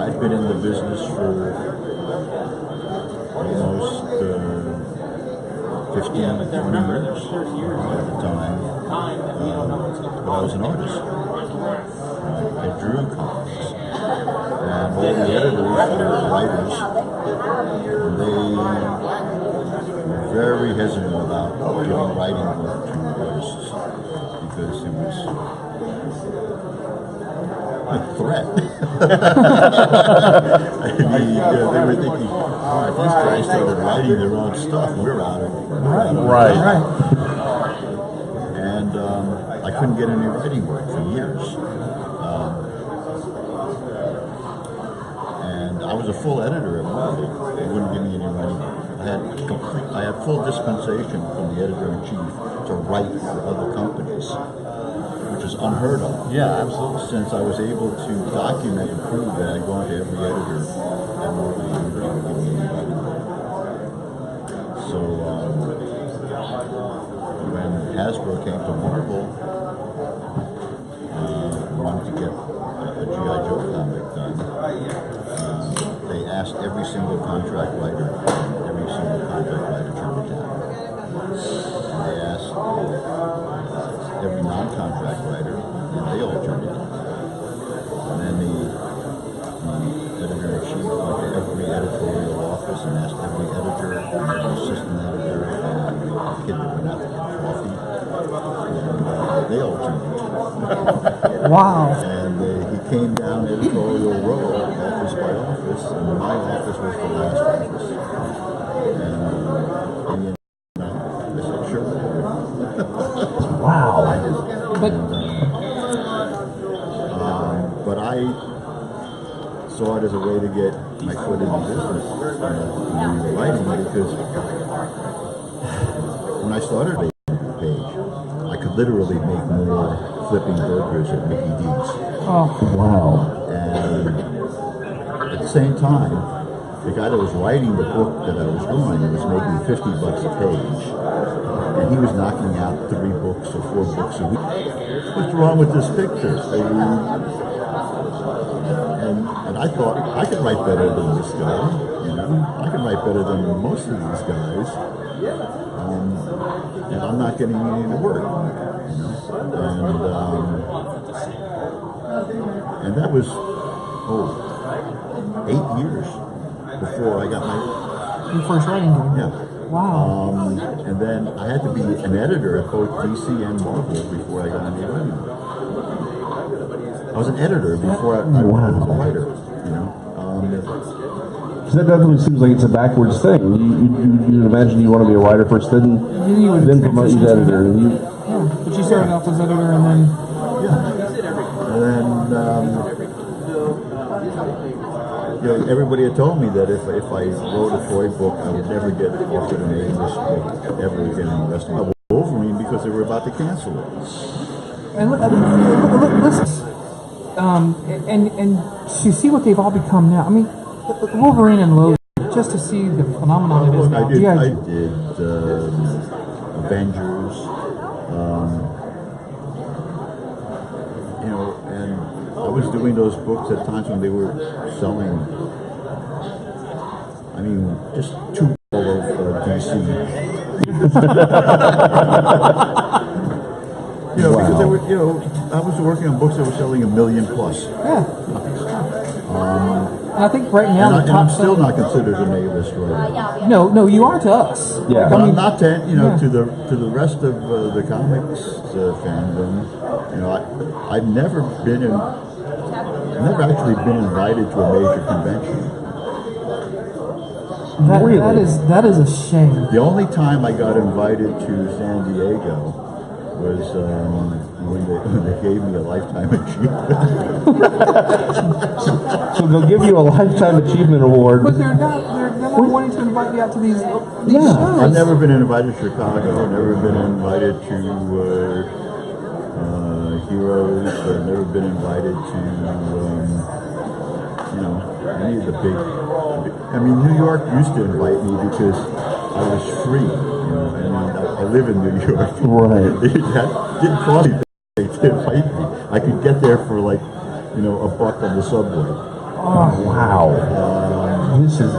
I've been in the business for almost 15 to 20 years at the time. But I was an artist. I drew comics. And all the editors and writers, they were very hesitant about giving writing work to artists because it was a threat. I mean, they were thinking, oh, if these guys started writing their own stuff, we're out of it. Right. And I couldn't get any writing work for years. And I was a full editor at one. They wouldn't give me any writing work. I had full dispensation from the editor-in-chief to write for other companies, which is unheard of. Yeah, absolutely. Since I was able to document and prove that I'd gone to every editor and nobody would give me any writing work. So when Hasbro came to Marvel, wanted to get a G.I. Joe comic done, they asked every single contract writer turned it down. And they asked every non-contract writer, and they all turned it down. And then the editor-in-chief went to every editorial office and asked every editor, and every assistant editor, and the kid that went out to get coffee, and they all turned it down. Wow. And he came down editorial row, office by office, and my office was the last office. And I said, sure. Wow. But I saw it as a way to get my foot in the business, in writing, because when I started a page, I could literally make more flipping burgers at Mickey D's. Oh, wow. And at the same time, the guy that was writing the book that I was drawing was making $50 a page, and he was knocking out 3 books or 4 books a week. What's wrong with this picture? And I thought I could write better than this guy. You know, I can write better than most of these guys, and I'm not getting any of the work. You know, and that was 8 years before I got your first writing gig. yeah. Wow. And then I had to be an editor at both DC and Marvel before I got any writing work. I was an editor before I was a writer, you know. So that definitely seems like it's a backwards thing. You imagine you want to be a writer first, then promote you to editor. But you started off as editor and then... Yeah. And then, you know, everybody had told me that if I wrote a toy book, I would never get offered an A-list book ever again in the rest of my Wolverine because they were about to cancel it. And listen, and to see what they've all become now. I mean, Wolverine and Logan, just to see the phenomenon it is now. I did Avengers, you know, and I was doing those books at times when they were selling, I mean, just 2 of DC. You know, because they were, you know, I was working on books that were selling 1 million plus. Yeah. And I think right now and I'm still not considered an A-list writer. No, you are to us. Yeah, but I'm not to, you know, to the rest of the comics fandom. You know, I've never actually been invited to a major convention. That is a shame. The only time I got invited to San Diego was when they gave me a lifetime achievement. So they'll give you a lifetime achievement award. But they're not wanting to invite you out to these shows. I've never been invited to Chicago. Never been invited to Heroes. I've never been invited to you know, any of the big. I mean, New York used to invite me because I was free. You know, I live in New York. Right. That didn't cost me to invite me. I could get there for like, you know, $1 on the subway. Oh, wow. This is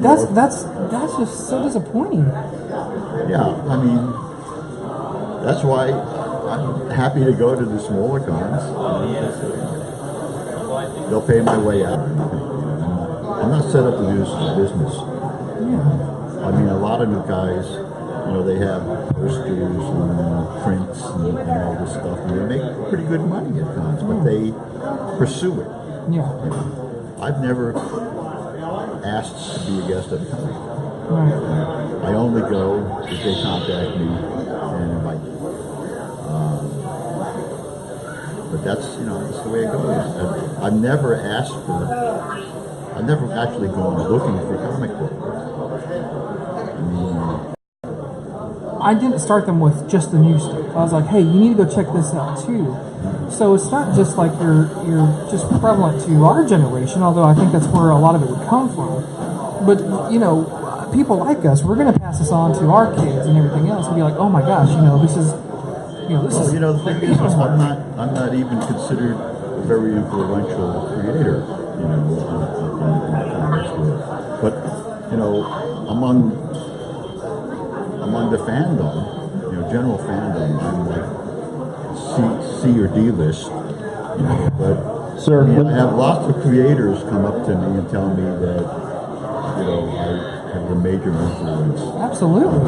that's just so disappointing. Yeah, I mean, that's why I'm happy to go to the smaller cons. They'll pay my way out. I'm not set up to do this as a business. I mean, a lot of new guys, you know, they have posters and prints and all this stuff, and they make pretty good money at cons, but they pursue it. Yeah. I've never asked to be a guest at a con. Right. I only go if they contact me and invite me. But that's, you know, that's the way it goes. I've never asked for, I've never actually gone looking for comic books. I didn't start them with just the new stuff. I was like, hey, you need to go check this out too. So it's not just like you're just prevalent to our generation, although I think that's where a lot of it would come from. But, you know, people like us, we're going to pass this on to our kids and everything else and be like, oh my gosh, you know, this is. You know, Well, you know, the thing is, I'm not even considered a very influential creator, you know, in the comics world. But, you know, among the fandom, you know, general fandom, I'm like C or D list, you know. But Sir, I mean, I have lots of creators come up to me and tell me that, you know, I have a major influence. Absolutely.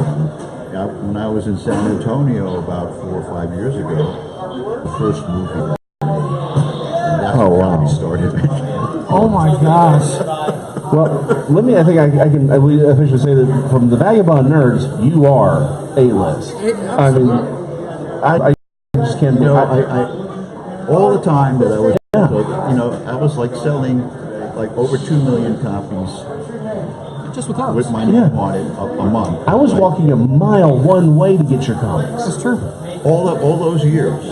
When I was in San Antonio about 4 or 5 years ago, the first movie, and that's how he started. Oh my gosh. well, I think I can officially say that from the Vagabond nerds, you are A-list. I mean, I just can't. You know, I all the time that I was, you know, I was like selling like over 2 million copies. Just with us. With my name on it a month. I was walking a mile one way to get your comics. That's true. All those years,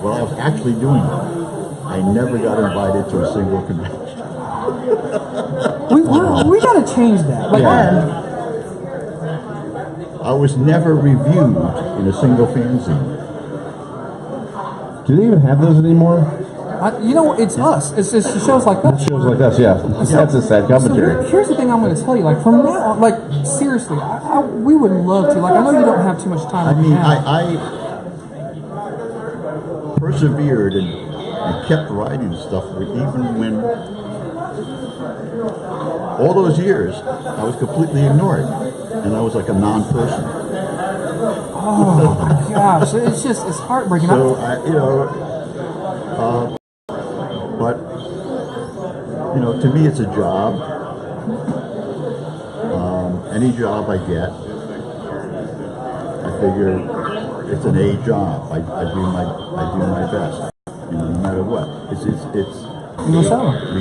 while I was actually doing it, I never got invited to a single convention. We got to change that. Like, I was never reviewed in a single fanzine. Do they even have those anymore? you know, it's us. It's just shows like us. Shows like us, yeah. That's a sad commentary. So here's the thing I'm going to tell you. Like from now on, like seriously, we would love to. Like I know you don't have too much time. I mean, now. I persevered and kept writing stuff even when all those years I was completely ignored and I was like a non-person. Oh my gosh, it's heartbreaking. So but to me it's a job. Any job I get, I figure it's an A job. I do my best. No matter what. We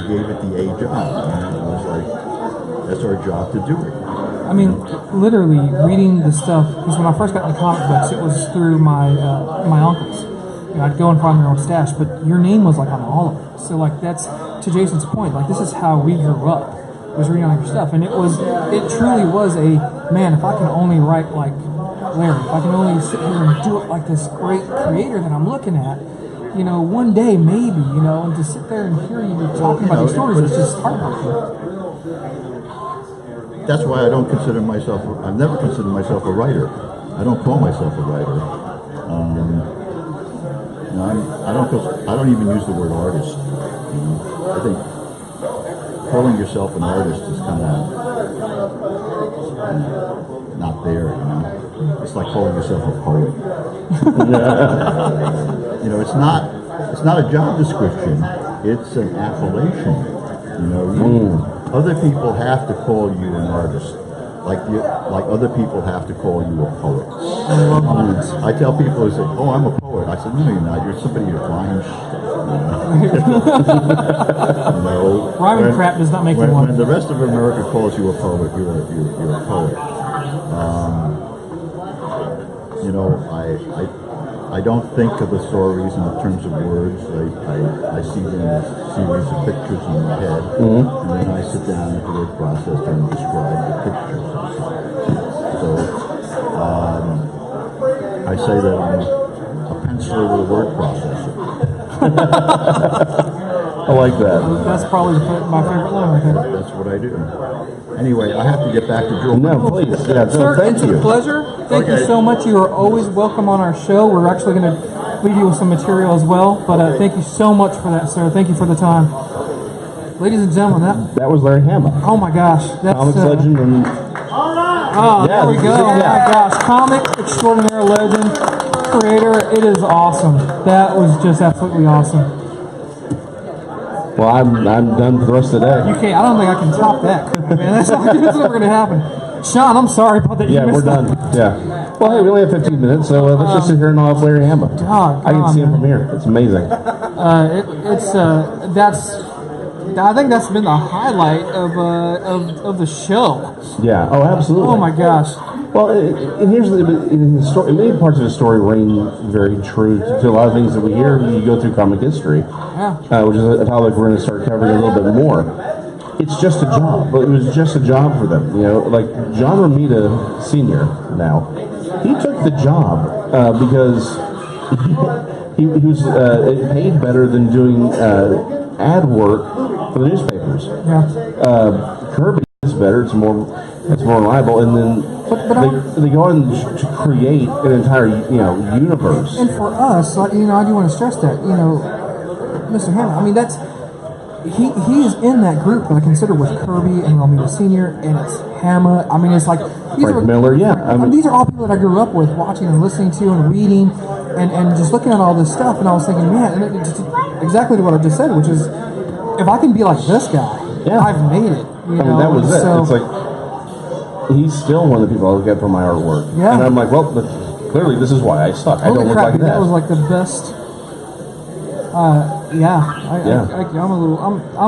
gave it the A job, and it was like that's our job to do it. I mean, literally reading the stuff, because when I first got into comic books, it was through my uncles. I'd go and find their own stash, but your name was like on all of it. So like that's, to Jason's point, like this is how we grew up, was reading all your stuff. And it truly was man, if I can only write like Larry, if I can only sit here and do it like this great creator that I'm looking at, one day maybe, and to sit there and hear you talking about these stories, it's just heartbreaking. That's why I've never considered myself a writer. I don't call myself a writer. I don't even use the word artist. I think calling yourself an artist is kind of not there. It's like calling yourself a poet. It's not a job description. It's an appellation. Other people have to call you an artist, like other people have to call you a poet. I tell people, they say, "Oh, I'm a poet." I said, "No, you're not. You're somebody who rhymes stuff." Rhyming crap does not make you one. When the rest of America calls you a poet, you're a poet. I don't think of the stories in terms of words. I see them as a series of pictures in my head, and then I sit down at the word process and describe the pictures. So I say that I'm a penciler with a word processor. I like that. That's probably my favorite line right there. That's what I do. Anyway, I have to get back to Joel. No, please. Yeah, Sir, thank it's you. a pleasure. Thank you so much. You are always welcome on our show. We're actually going to leave you with some material as well. But thank you so much for that, sir. Thank you for the time. Ladies and gentlemen, That was Larry Hama. oh my gosh. That's, Comics legend and oh, Yeah, there we go. yeah. Oh my gosh. Comic extraordinaire legend, creator. It is awesome. That was just absolutely awesome. well, I'm done for the rest of the day. You can't, I don't think I can top that, man. That's never going to happen. Sean, I'm sorry about that. You Yeah, we're missed that. done. Yeah. Well, hey, we only have 15 minutes, so let's just sit here and off Larry Hama. Dog, I can see him man. from here. It's amazing. I think that's been the highlight of the show. Yeah. Oh, absolutely. Oh my gosh. Well, and here's in the story. Many parts of the story ring very true to a lot of things that we hear. You go through comic history, which is a topic we're going to start covering a little bit more. It's just a job. But it was just a job for them. You know, like John Romita Sr. Now, he took the job because he was paid better than doing ad work for the newspapers. Yeah. Kirby is better. It's more reliable, and then they go on to create an entire universe. And for us, like, I do want to stress that, Mr. Hama, I mean, that's he is in that group that I consider with Kirby and Romita Sr. and it's Hama. I mean, it's like Frank Miller, yeah. These are all people that I grew up with, watching and listening to and reading, and just looking at all this stuff, and I was thinking, man, and it's exactly what I just said, which is, if I can be like this guy, I've made it. That was it. So, it's like he's still one of the people I look at for my artwork, Yeah. and I'm like, well, but clearly this is why I suck. I don't look crap, like that that. was like the best. I'm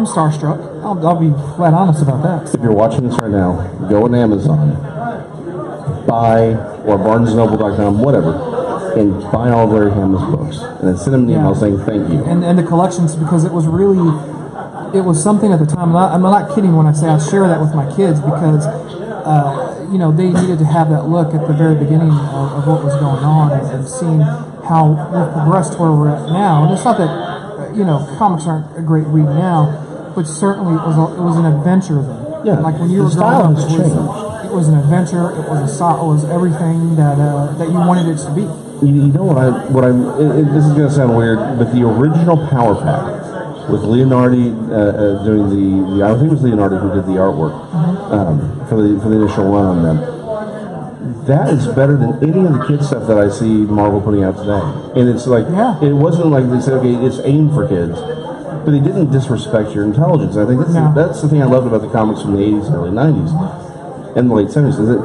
starstruck. I'll be flat honest about that. If you're watching this right now, go on Amazon, buy, or BarnesandNoble.com, whatever, and buy all of Larry Hama's books, and then send him an email saying thank you. And the collections, because it was something at the time. And I'm not kidding when I say I share that with my kids, because they needed to have that look at the very beginning of what was going on, and seeing how we've progressed to where we're at now. And it's not that comics aren't a great read now, but certainly it was an adventure then. Yeah, like when you were growing up, it was an adventure. It was everything that you wanted it to be. You know this is going to sound weird, but the original Power Pack with Leonardi doing the I think it was Leonardi who did the artwork for the initial run on them. That is better than any of the kids stuff that I see Marvel putting out today. And it's like, it wasn't like they said, okay, it's aimed for kids, but they didn't disrespect your intelligence. I think that's the thing I loved about the comics from the 80s and early 90s and the late 70s, is that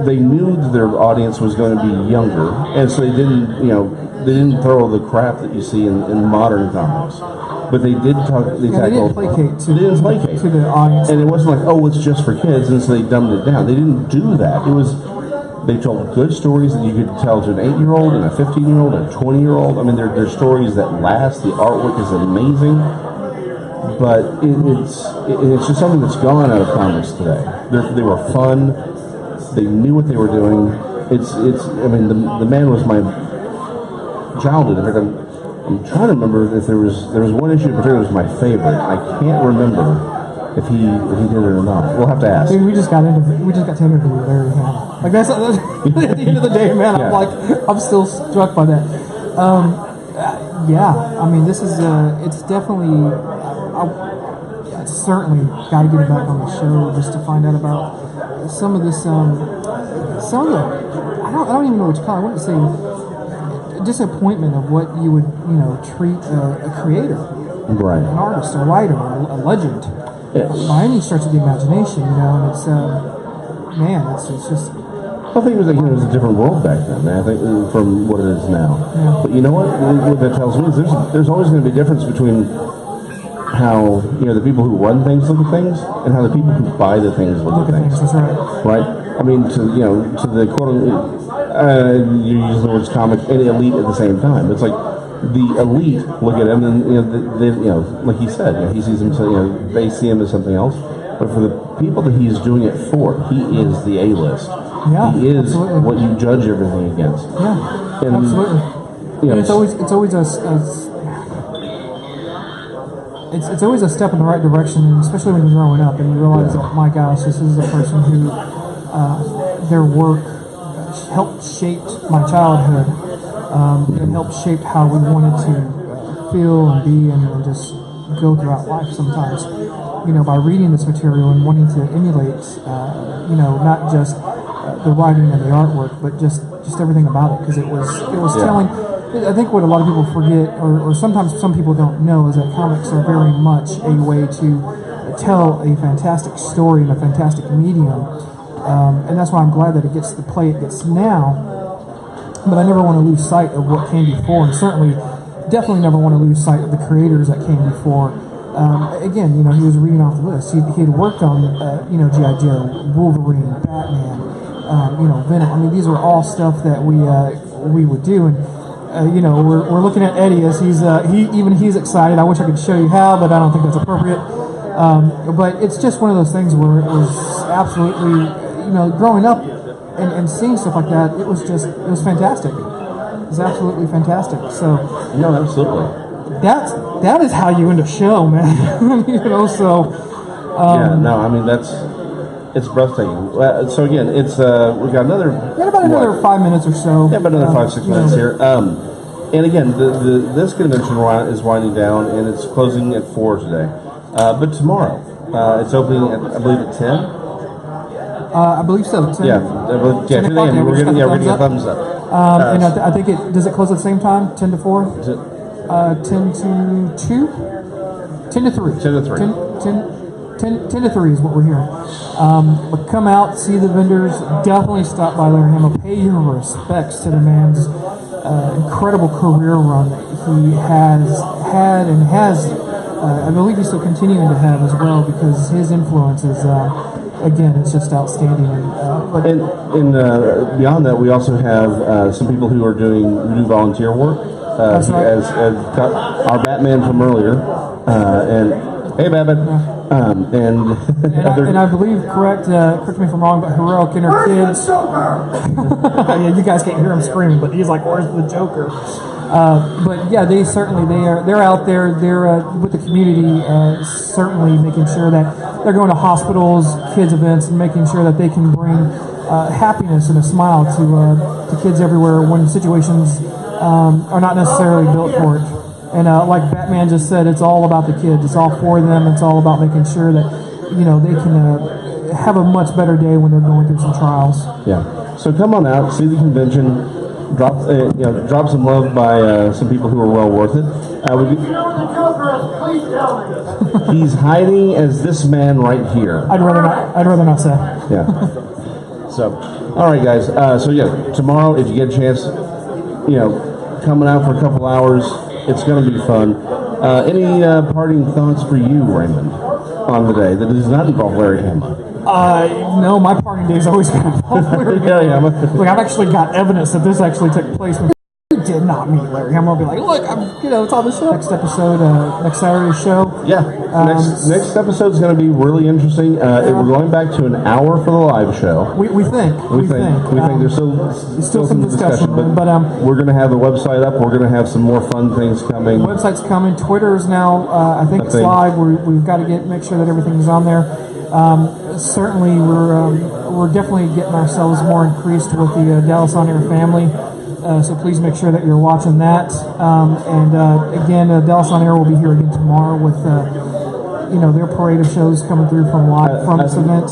they knew that their audience was going to be younger, and so they didn't throw the crap that you see in modern comics. But they did they didn't placate to the audience. And it wasn't like, oh, it's just for kids, and so they dumbed it down. They didn't do that. They told good stories that you could tell to an 8-year-old and a 15-year-old and a 20-year-old. I mean, they're stories that last. The artwork is amazing, but it's just something that's gone out of comics today. They were fun. They knew what they were doing. I mean, the man was my childhood. In fact, I'm trying to remember if there was one issue in particular that was my favorite. I can't remember if he did it or not. We'll have to ask. Dude, we just got to interview Larry Hama. Like that's at the end of the day, man. I'm still struck by that. I mean, this is it's definitely. Certainly got to get back on the show just to find out about some of this. Some of the I don't even know what to call it. I wouldn't say disappointment of what you would treat a creator, right, an artist, a writer, a legend, by any stretch of the imagination. And it's it's just. I think it was a different world back then, man. I think from what it is now. Yeah. But you know what that tells me is there's always going to be a difference between how the people who run things look at things and how the people who buy the things look at things. That's right. Right. I mean, to the quote, you use the words comic and elite at the same time. It's like the elite look at him and like he said, he sees him. They see him as something else. But for the people that he's doing it for, he is the A-list. Yeah, he is absolutely. what you judge everything against. Yeah, and, absolutely. And it's always it's always a step in the right direction, and especially when you're growing up and you realize that, my gosh, this is a person who their work helped shape my childhood. It helped shape how we wanted to feel and be and just go throughout life sometimes. By reading this material and wanting to emulate, not just the writing and the artwork, but just everything about it, because it was telling. I think what a lot of people forget, or sometimes some people don't know, is that comics are very much a way to tell a fantastic story in a fantastic medium, and that's why I'm glad that it gets the play it gets now. But I never want to lose sight of what came before, and certainly, definitely never want to lose sight of the creators that came before. Again, he was reading off the list. He had worked on, G.I. Joe, Wolverine, Batman, Venom. I mean, these were all stuff that we would do, and we're looking at Eddie as he's excited. I wish I could show you how, but I don't think that's appropriate. But it's just one of those things where it was absolutely, growing up and seeing stuff like that, it was fantastic. It was absolutely fantastic. So no, absolutely. That is how you end a show, man. So I mean it's breathtaking. So again, it's we got another another 5 minutes or so. Yeah, about another 5-6 minutes here. And again, this convention is winding down, and it's closing at 4 today. But tomorrow, it's opening at, I believe, at 10. I believe so. 10, 10 a.m. We're gonna get a thumbs up. And I think does it close at the same time? 10 to 4. 10 to 2? 10 to 3. 10 to 3. 10 to 3 is what we're hearing. But come out, see the vendors. Definitely stop by Larry Hama. Pay your respects to the man's incredible career run that he has had and has. I believe he's still continuing to have as well, because his influence is, again, it's just outstanding. And beyond that, we also have some people who do volunteer work. That's right. As our Batman from earlier, and hey, Batman. And I believe, correct me if I'm wrong, but Heroic Inner Kids. Yeah, you guys can't hear him screaming, but he's like, "Where's the Joker?" But yeah, they're out there. They're with the community, certainly making sure that they're going to hospitals, kids events, and making sure that they can bring happiness and a smile to kids everywhere when situations are not necessarily built for it. And like Batman just said, it's all about the kids. It's all for them. It's all about making sure that they can have a much better day when they're going through some trials. Yeah. So come on out, see the convention. Drop some love by some people who are well worth it. He's hiding as this man right here. I'd rather not say. Yeah. So, all right, guys. Tomorrow, if you get a chance, coming out for a couple hours, it's going to be fun. Any parting thoughts for you, Raymond, on the day that does not involve Larry Hama? No, my party day's always been involved. Look, I've actually got evidence that this actually took place when you did not meet Larry. I'm gonna be like, look, it's on the show. Next episode, next Saturday's show. Yeah, next episode is going to be really interesting. We're going back to an hour for the live show. We think there's still some discussion, but we're going to have the website up. We're going to have some more fun things coming. The website's coming. Twitter is now, I think it's live. We've got to make sure that everything's on there. Certainly, we're definitely getting ourselves more increased with the Dallas On Air family. So please make sure that you're watching that. Again, Dallas On Air will be here again tomorrow with their parade of shows coming through from this event.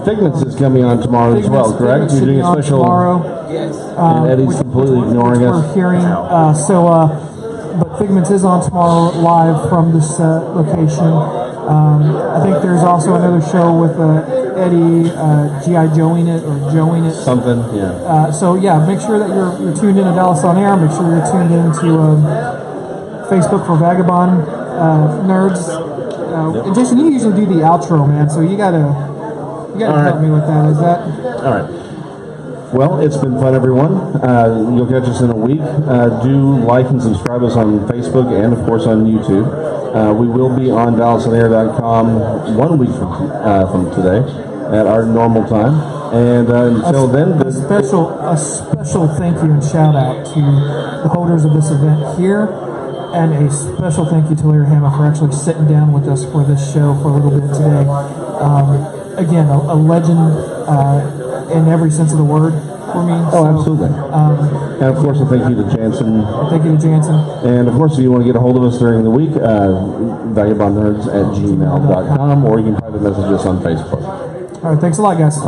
Figments is coming on tomorrow as well, correct? You're doing a special tomorrow. Yes. And Eddie's completely ignoring us. We're hearing. But Figments is on tomorrow live from this location. I think there's also another show with Eddie, G.I. Joeing it or Joeing it. Something, yeah. Make sure that you're tuned in to Dallas On Air. Make sure you're tuned in to Facebook for Vagabond Nerds. And Jason, you usually do the outro, man, so you gotta help me with that. Is that all right? Well, it's been fun, everyone. You'll catch us in a week. Do like and subscribe us on Facebook and, of course, on YouTube. We will be on DallasOnAir.com 1 week from today at our normal time. And until then, a special thank you and shout out to the holders of this event here And a special thank you to Larry Hama for actually sitting down with us for this show for a little bit today. Again, a legend in every sense of the word for me. Oh, absolutely. And of course, a thank you to Jansen. Thank you to Jansen. And of course, if you want to get a hold of us during the week, vagabondnerds@gmail.com, or you can private message us on Facebook. All right, thanks a lot, guys.